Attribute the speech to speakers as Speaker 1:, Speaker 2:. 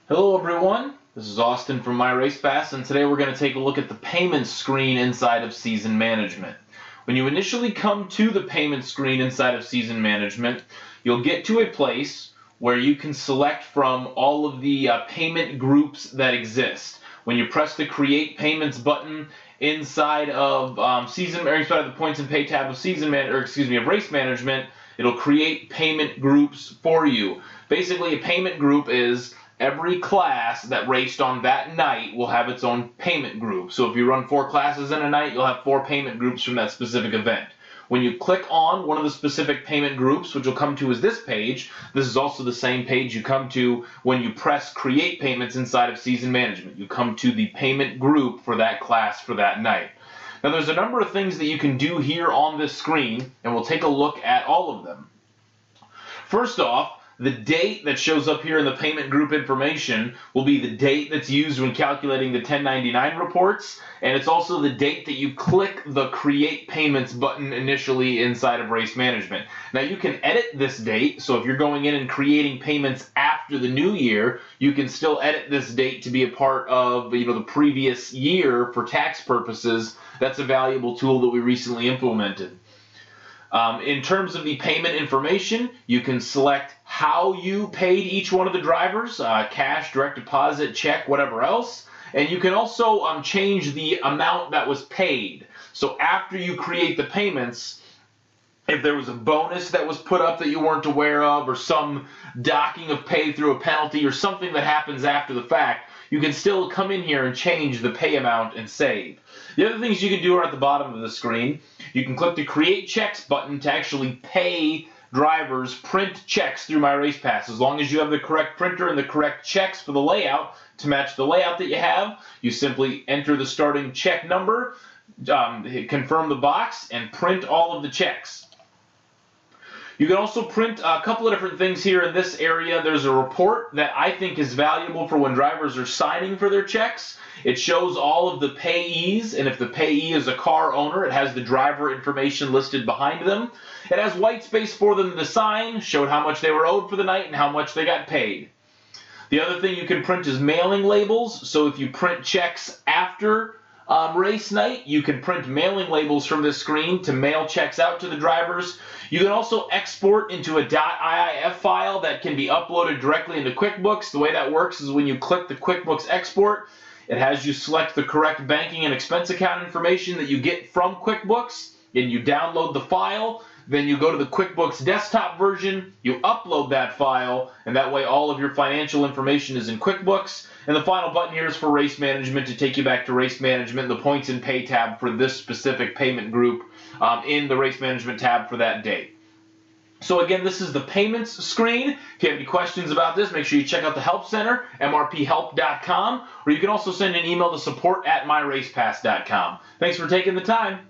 Speaker 1: Hello everyone, this is Austin from MyRacePass, and today we're going to take a look at the payment screen inside of Season Management. When you initially come to the payment screen inside of Season Management, you'll get to a place where you can select from all of the payment groups that exist. When you press the Create Payments button inside of inside of the Points and Pay tab of Race Management, it'll create payment groups for you. Basically, a payment group is every class that raced on that night will have its own payment group. So if you run 4 classes in a night, you'll have 4 payment groups from that specific event. When you click on one of the specific payment groups, which you'll come to as this page, this is also the same page you come to when you press Create Payments inside of Season Management. You come to the payment group for that class for that night. Now there's a number of things that you can do here on this screen, and we'll take a look at all of them. First off, the date that shows up here in the payment group information will be the date that's used when calculating the 1099 reports, and it's also the date that you click the Create Payments button initially inside of Race Management. Now you can edit this date, so if you're going in and creating payments after the new year, you can still edit this date to be a part of the previous year for tax purposes. That's a valuable tool that we recently implemented. In terms of the payment information, you can select how you paid each one of the drivers, cash, direct deposit, check, whatever else. And you can also change the amount that was paid. So after you create the payments, if there was a bonus that was put up that you weren't aware of, or some docking of pay through a penalty, or something that happens after the fact, you can still come in here and change the pay amount and save. The other things you can do are at the bottom of the screen. You can click the Create Checks button to actually pay drivers, print checks through MyRacePass. As long as you have the correct printer and the correct checks for the layout to match the layout that you have, you simply enter the starting check number, confirm the box, and print all of the checks. You can also print a couple of different things here in this area. There's a report that I think is valuable for when drivers are signing for their checks. It shows all of the payees, and if the payee is a car owner, it has the driver information listed behind them. It has white space for them to sign, showed how much they were owed for the night and how much they got paid. The other thing you can print is mailing labels. So if you print checks after race night, you can print mailing labels from this screen to mail checks out to the drivers. You can also export into a .iif file that can be uploaded directly into QuickBooks. The way that works is when you click the QuickBooks export, it has you select the correct banking and expense account information that you get from QuickBooks, and you download the file. Then you go to the QuickBooks desktop version, you upload that file, and that way all of your financial information is in QuickBooks. And the final button here is for Race Management to take you back to Race Management, the Points and Pay tab for this specific payment group in the Race Management tab for that day. So again, this is the payments screen. If you have any questions about this, make sure you check out the Help Center, mrphelp.com, or you can also send an email to support@myracepass.com. Thanks for taking the time.